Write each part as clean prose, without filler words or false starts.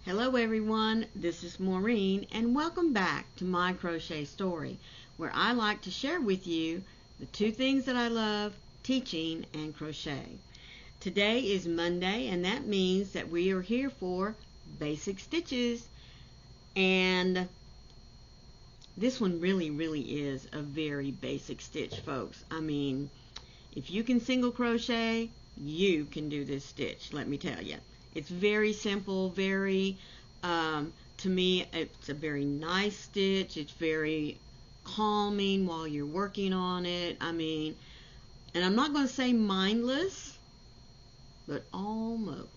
Hello everyone, this is Maureen and welcome back to my crochet story, where I like to share with you the two things that I love, teaching and crochet. Today is Monday and that means that we are here for basic stitches, and this one really is a very basic stitch, folks. I mean, if you can single crochet, you can do this stitch, let me tell you. It's very simple, to me, it's a very nice stitch. It's very calming while you're working on it. I mean, and I'm not going to say mindless, but almost.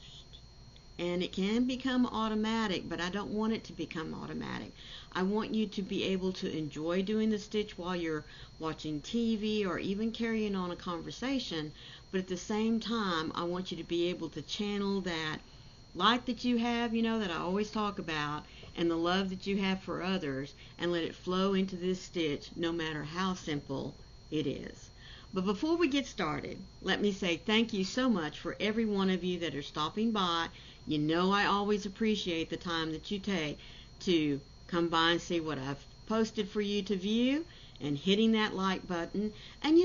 And it can become automatic, but I don't want it to become automatic. I want you to be able to enjoy doing the stitch while you're watching TV or even carrying on a conversation, but at the same time, I want you to be able to channel that light that you have, that I always talk about, and the love that you have for others, and let it flow into this stitch no matter how simple it is. But before we get started, let me say thank you so much for every one of you that are stopping by. You know I always appreciate the time that you take to come by and see what I've posted for you to view and hitting that like button. And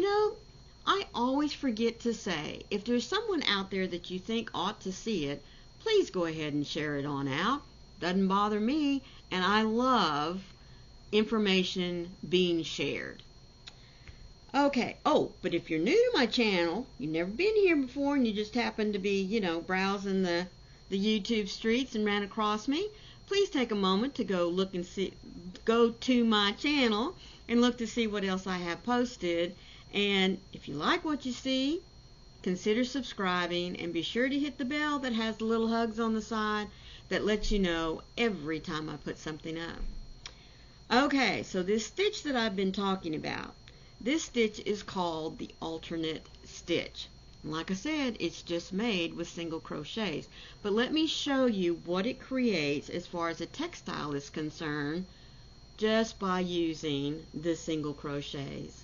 I always forget to say, if there's someone out there that you think ought to see it, please go ahead and share it on out. Doesn't bother me, and I love information being shared. Okay, but if you're new to my channel, you've never been here before, and you just happen to be, browsing the YouTube streets and ran across me, please take a moment to go to my channel and look to see what else I have posted. And if you like what you see, consider subscribing and be sure to hit the bell that has the little hugs on the side that lets you know every time I put something up. Okay, so this stitch that I've been talking about, this stitch is called the alternate stitch. And like I said, it's just made with single crochets. But let me show you what it creates as far as a textile is concerned just by using the single crochets.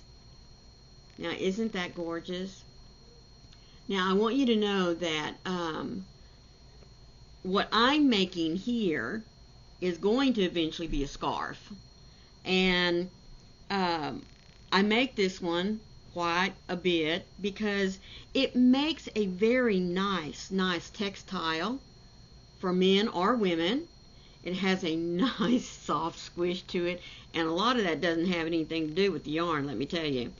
Now, isn't that gorgeous? Now, I want you to know that what I'm making here is going to eventually be a scarf. And I make this one quite a bit because it makes a very nice textile for men or women. It has a nice soft squish to it, and a lot of that doesn't have anything to do with the yarn, let me tell you.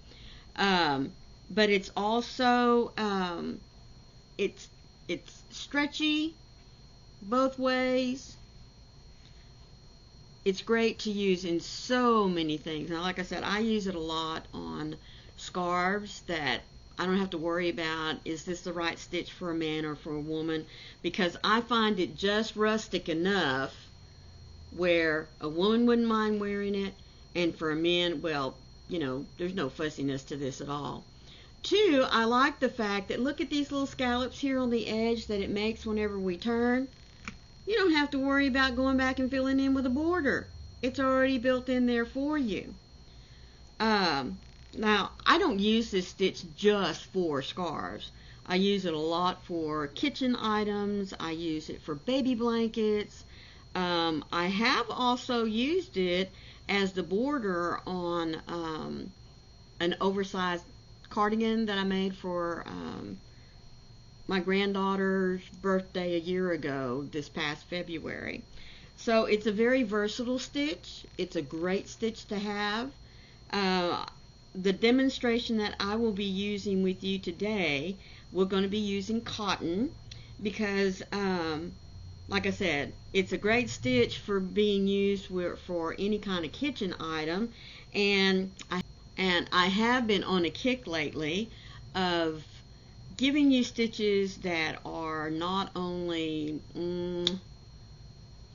But it's also it's stretchy both ways. It's great to use in so many things. Now, like I said, I use it a lot on scarves that I don't have to worry about, is this the right stitch for a man or for a woman, because I find it just rustic enough where a woman wouldn't mind wearing it, and for a man, well, there's no fussiness to this at all. Two, I like the fact that look at these little scallops here on the edge that it makes whenever we turn. You don't have to worry about going back and filling in with a border. It's already built in there for you. Now, I don't use this stitch just for scarves. I use it a lot for kitchen items. I use it for baby blankets. I have also used it as the border on an oversized cardigan that I made for my granddaughter's birthday a year ago, this past February. So it's a very versatile stitch. It's a great stitch to have. The demonstration that I will be using with you today, we're going to be using cotton because, like I said, it's a great stitch for being used for any kind of kitchen item. And I have been on a kick lately of giving you stitches that are not only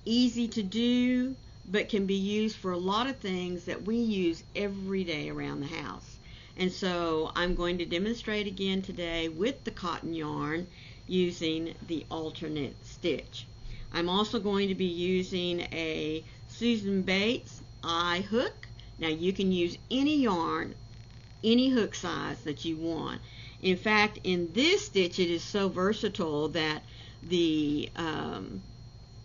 easy to do, but can be used for a lot of things that we use every day around the house. And so I'm going to demonstrate again today with the cotton yarn using the alternate stitch. I'm also going to be using a Susan Bates eye hook. Now, you can use any yarn, any hook size that you want. In fact, in this stitch, it is so versatile that the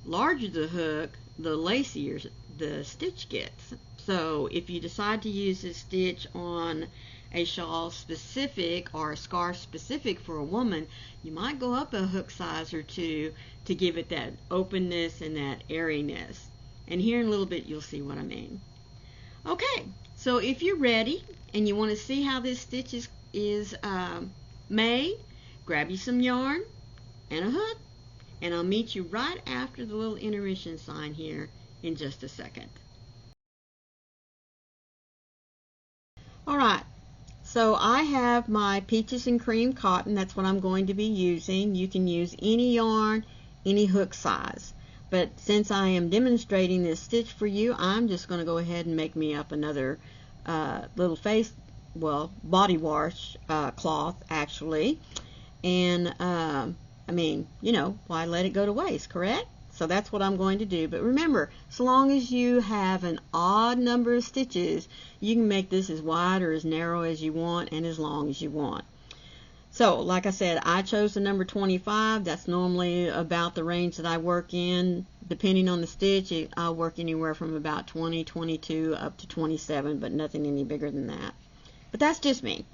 larger the hook, the lacier the stitch gets. So if you decide to use this stitch on a shawl specific or a scarf specific for a woman, you might go up a hook size or two to give it that openness and that airiness. And here in a little bit you'll see what I mean. Okay, so if you're ready and you want to see how this stitch is made, grab you some yarn and a hook, and I'll meet you right after the little intermission sign here in just a second. Alright, so I have my peaches and cream cotton. That's what I'm going to be using. You can use any yarn, any hook size. But since I am demonstrating this stitch for you, I'm just going to go ahead and make me up another little body wash cloth actually. And I mean, you know, why let it go to waste, correct? So that's what I'm going to do. But remember, so long as you have an odd number of stitches, you can make this as wide or as narrow as you want and as long as you want. So, like I said, I chose the number 25. That's normally about the range that I work in. Depending on the stitch, I'll work anywhere from about 20, 22, up to 27, but nothing any bigger than that. But that's just me.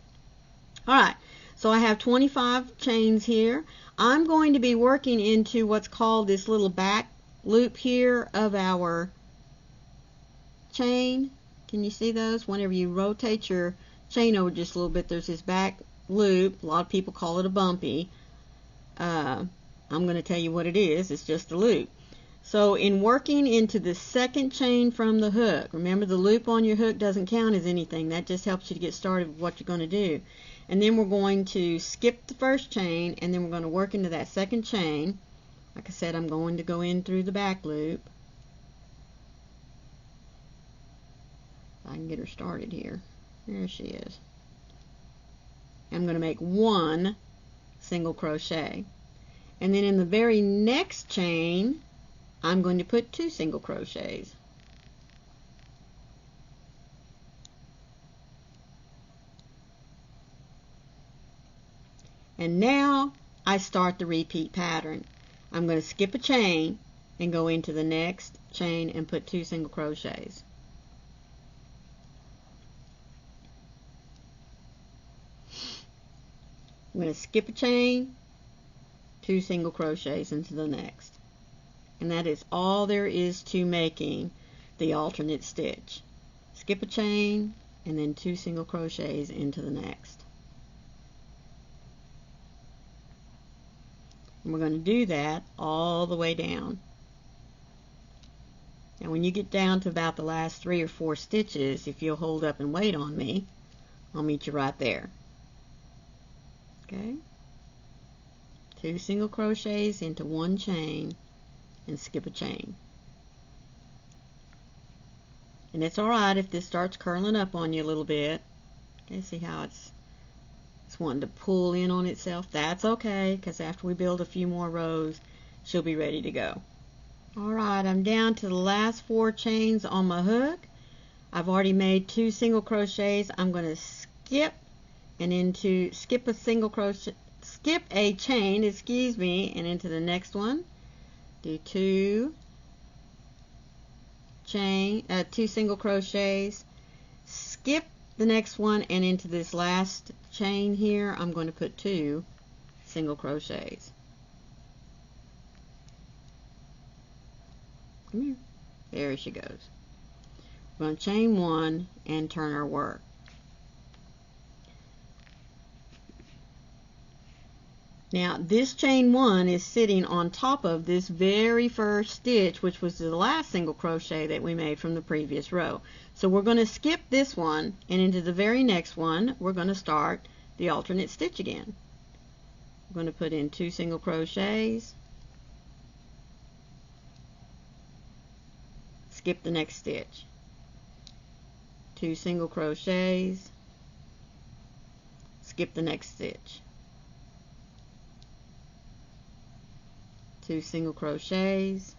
Alright, so I have 25 chains here. I'm going to be working into what's called this little back loop here of our chain. Can you see those? Whenever you rotate your chain over just a little bit, there's this back loop. A lot of people call it a bumpy. I'm going to tell you what it is. It's just a loop. So in working into the second chain from the hook, remember the loop on your hook doesn't count as anything. That just helps you to get started with what you're going to do. And then we're going to skip the first chain, and then we're going to work into that second chain. Like I said, I'm going to go in through the back loop. I can get her started here. There she is. I'm going to make one single crochet. And then in the very next chain, I'm going to put 2 single crochets. And now I start the repeat pattern. I'm going to skip a chain and go into the next chain and put 2 single crochets. I'm going to skip a chain, 2 single crochets into the next. And that is all there is to making the alternate stitch. Skip a chain and then 2 single crochets into the next. And we're going to do that all the way down. And when you get down to about the last 3 or 4 stitches, if you'll hold up and wait on me, I'll meet you right there. Okay? 2 single crochets into 1 chain and skip a chain. And it's alright if this starts curling up on you a little bit. Okay, see how it's wanting to pull in on itself? That's okay, because after we build a few more rows, she'll be ready to go. Alright, I'm down to the last 4 chains on my hook. I've already made 2 single crochets. I'm going to skip a chain, excuse me, and into the next one. Do 2 single crochets, skip the next one, and into this last chain here I'm going to put 2 single crochets. Come here. There she goes. We're going to chain 1 and turn our work. Now this chain 1 is sitting on top of this very first stitch, which was the last single crochet that we made from the previous row. So we're going to skip this one, and into the very next one we're going to start the alternate stitch again. We're going to put in 2 single crochets, skip the next stitch, 2 single crochets, skip the next stitch, 2 single crochets,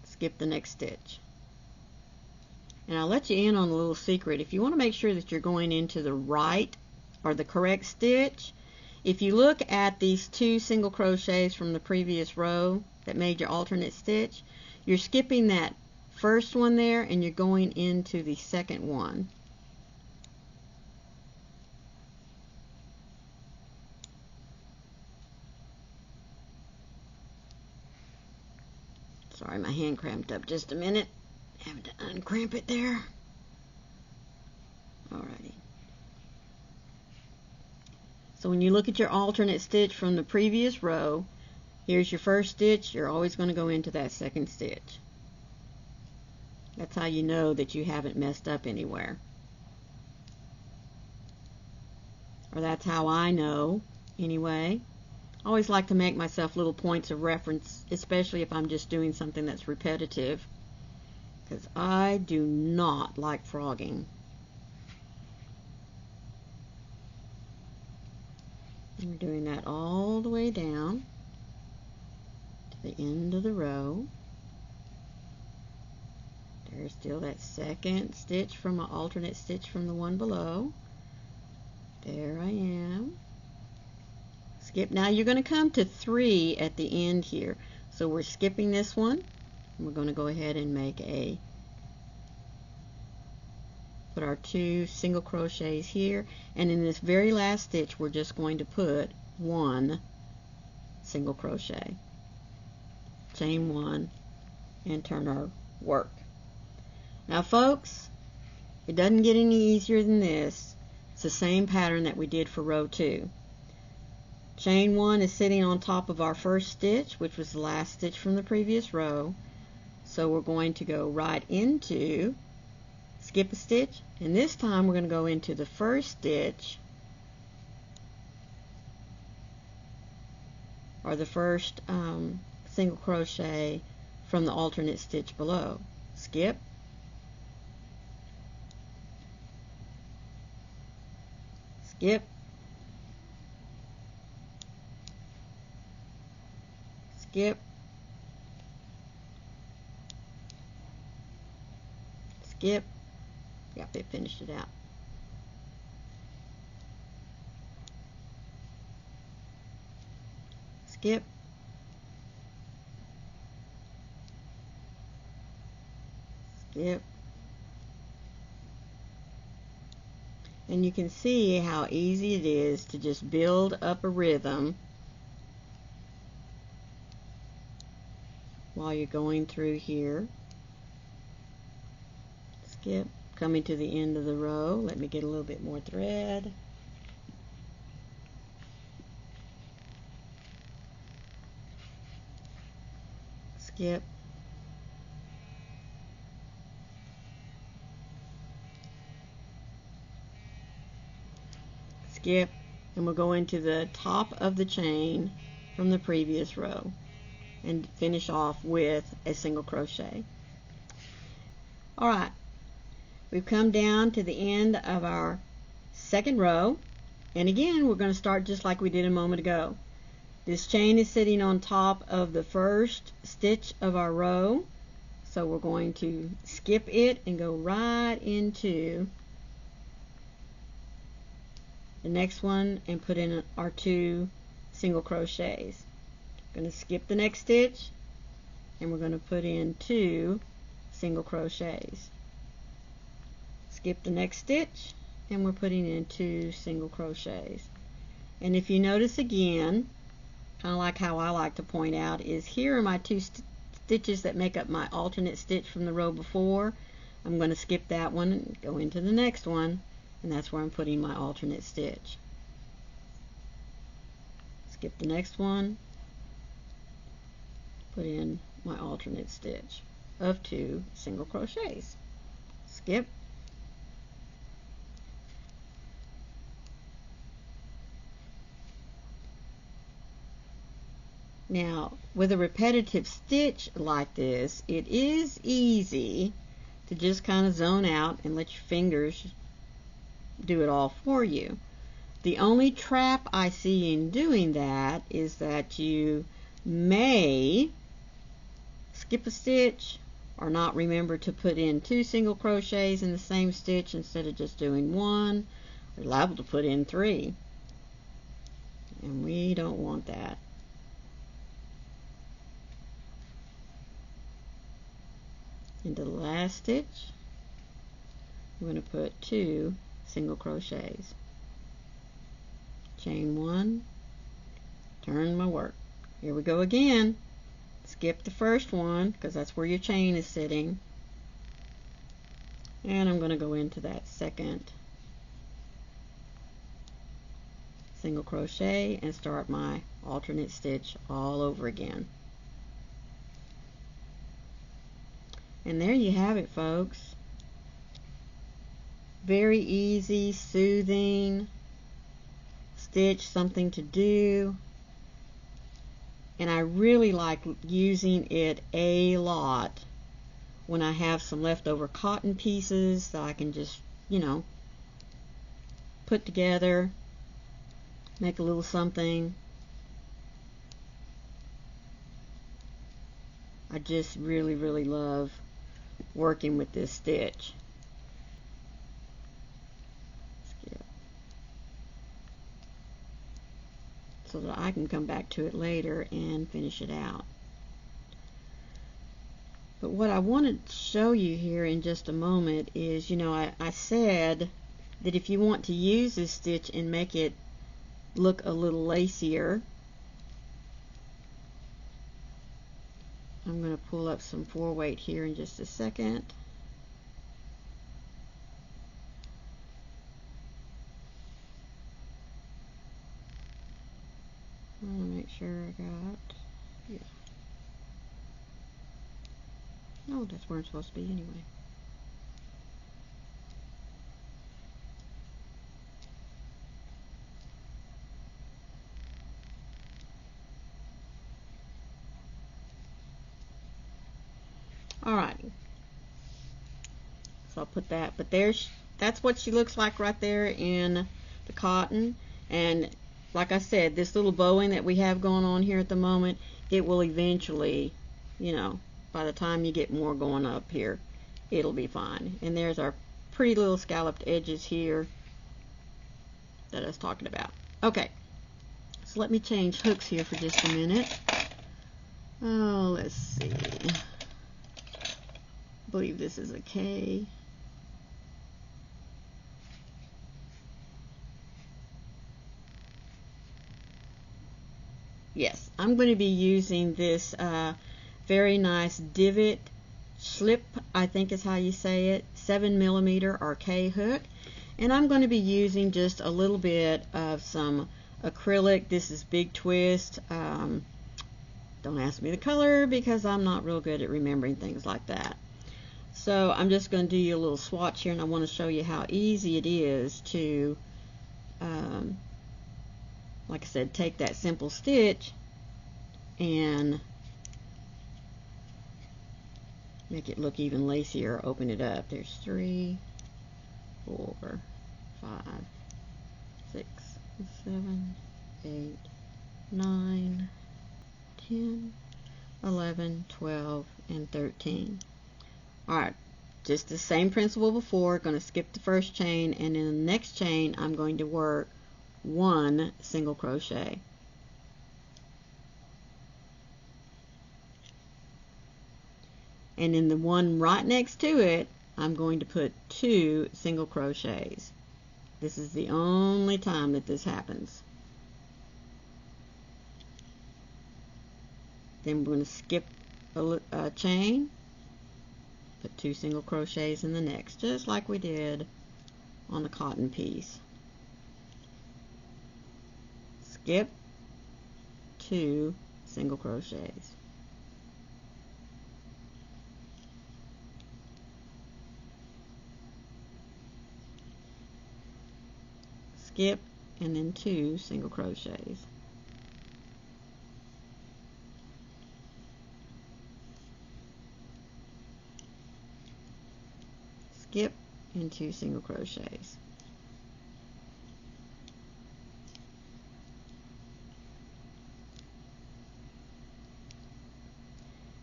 skip the next stitch. And I'll let you in on a little secret. If you want to make sure that you're going into the right or the correct stitch, If you look at these 2 single crochets from the previous row that made your alternate stitch, you're skipping that first one there and you're going into the second one. Sorry, my hand cramped up just a minute. Having to uncramp it there. Alrighty. So when you look at your alternate stitch from the previous row, here's your first stitch. You're always going to go into that second stitch. That's how you know that you haven't messed up anywhere. Or that's how I know, anyway. I always like to make myself little points of reference, especially if I'm just doing something that's repetitive, because I do not like frogging. And we're doing that all the way down to the end of the row. There's still that second stitch from my alternate stitch from the one below. There I am. Skip. Now you're going to come to 3 at the end here. So we're skipping this one. And we're going to go ahead and put our 2 single crochets here. And in this very last stitch, we're just going to put 1 single crochet. Chain 1 and turn our work. Now folks, it doesn't get any easier than this. It's the same pattern that we did for row 2. Chain 1 is sitting on top of our first stitch, which was the last stitch from the previous row. So we're going to go right into, skip a stitch, and this time we're going to go into the first stitch, or the first single crochet from the alternate stitch below. Skip, skip, skip, skip. Yep, it finished it out. Skip, skip. And you can see how easy it is to just build up a rhythm while you're going through here. Skip, coming to the end of the row. Let me get a little bit more thread. Skip, skip, and we'll go into the top of the chain from the previous row and finish off with a single crochet. Alright, we've come down to the end of our second row, and again we're going to start just like we did a moment ago. This chain is sitting on top of the first stitch of our row, so we're going to skip it and go right into the next one and put in our 2 single crochets. We're going to skip the next stitch and we're going to put in 2 single crochets. Skip the next stitch and we're putting in 2 single crochets. And if you notice again, kind of like how I like to point out, is here are my 2 stitches that make up my alternate stitch from the row before. I'm going to skip that one and go into the next one, and that's where I'm putting my alternate stitch. Skip the next one, put in my alternate stitch of 2 single crochets. Skip, now with a repetitive stitch like this, it is easy to just kind of zone out and let your fingers do it all for you. The only trap I see in doing that is that you may skip a stitch or not remember to put in 2 single crochets in the same stitch instead of just doing 1, or liable to put in 3. and we don't want that. Into the last stitch, I'm going to put 2 single crochets. Chain 1, turn my work. Here we go again. Skip the first one because that's where your chain is sitting, and I'm going to go into that second single crochet and start my alternate stitch all over again. And there you have it, folks. Very easy, soothing stitch, something to do. And I really like using it a lot when I have some leftover cotton pieces that I can just, put together, make a little something. I just really, really love working with this stitch. Skip. So that I can come back to it later and finish it out. But what I want to show you here in just a moment is, I said that if you want to use this stitch and make it look a little lacier, I'm going to pull up some 4-weight here in just a second. I want to make sure I got, yeah. No, that's where I'm supposed to be anyway. Alrighty. So I'll put that, but that's what she looks like right there in the cotton. And like I said, this little bowing that we have going on here at the moment, it will eventually, by the time you get more going up here, it'll be fine. And there's our pretty little scalloped edges here that I was talking about. Okay, so let me change hooks here for just a minute. Oh, let's see. I believe this is a K. Yes, I'm going to be using this very nice divot slip, I think is how you say it, 7mm or K hook. And I'm going to be using just a little bit of some acrylic. This is Big Twist. Don't ask me the color because I'm not real good at remembering things like that. So I'm just going to do you a little swatch here, and I want to show you how easy it is to, like I said, take that simple stitch and make it look even lacier. Open it up. There's 3, 4, 5, 6, 7, 8, 9, 10, 11, 12, and 13. Alright, just the same principle before. Going to skip the first chain, and in the next chain I'm going to work 1 single crochet. And in the one right next to it, I'm going to put 2 single crochets. This is the only time that this happens. Then we're going to skip a chain, put 2 single crochets in the next, just like we did on the cotton piece. Skip 2 single crochets. Skip, and then 2 single crochets. Skip, and 2 single crochets.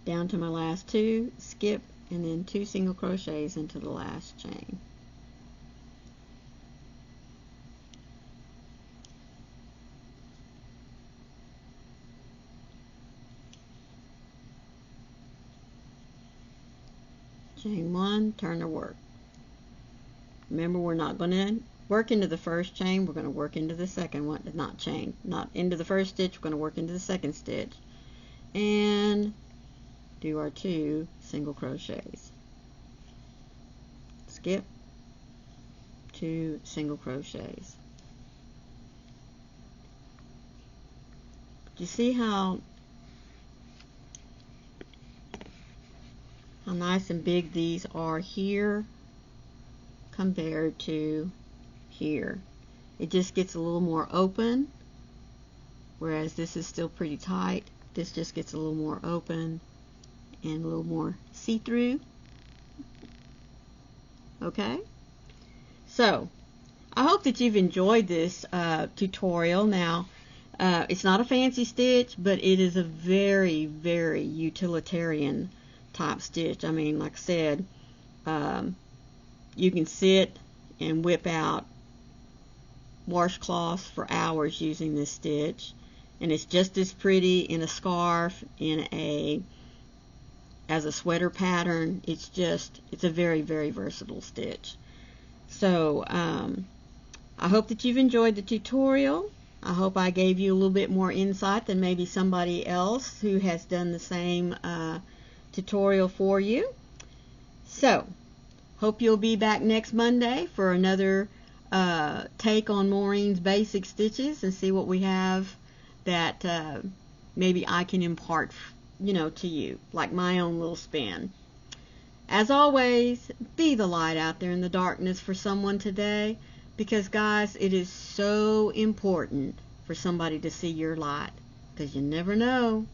Down to my last 2, skip, and then 2 single crochets into the last chain. chain 1, turn to work. Remember, we're not going to work into the first chain, we're going to work into the second one, not into the first stitch, we're going to work into the second stitch, and do our 2 single crochets. Skip, 2 single crochets. Do you see how nice and big these are here compared to here? It just gets a little more open, whereas this is still pretty tight. This just gets a little more open and a little more see-through. Okay, so I hope that you've enjoyed this tutorial. Now, it's not a fancy stitch, but it is a very, very utilitarian type stitch. I mean, like I said, you can sit and whip out washcloths for hours using this stitch, and it's just as pretty in a scarf, as a sweater pattern. It's a very, very versatile stitch. So I hope that you've enjoyed the tutorial. I hope I gave you a little bit more insight than maybe somebody else who has done the same tutorial for you. So hope you'll be back next Monday for another take on Maureen's basic stitches, and see what we have that maybe I can impart, to you, like my own little spin. As always, be the light out there in the darkness for someone today, because guys, it is so important for somebody to see your light, because you never know,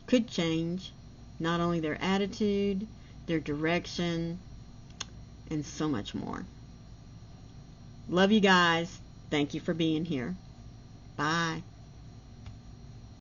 could change not only their attitude, their direction, and so much more. Love you guys. Thank you for being here. Bye.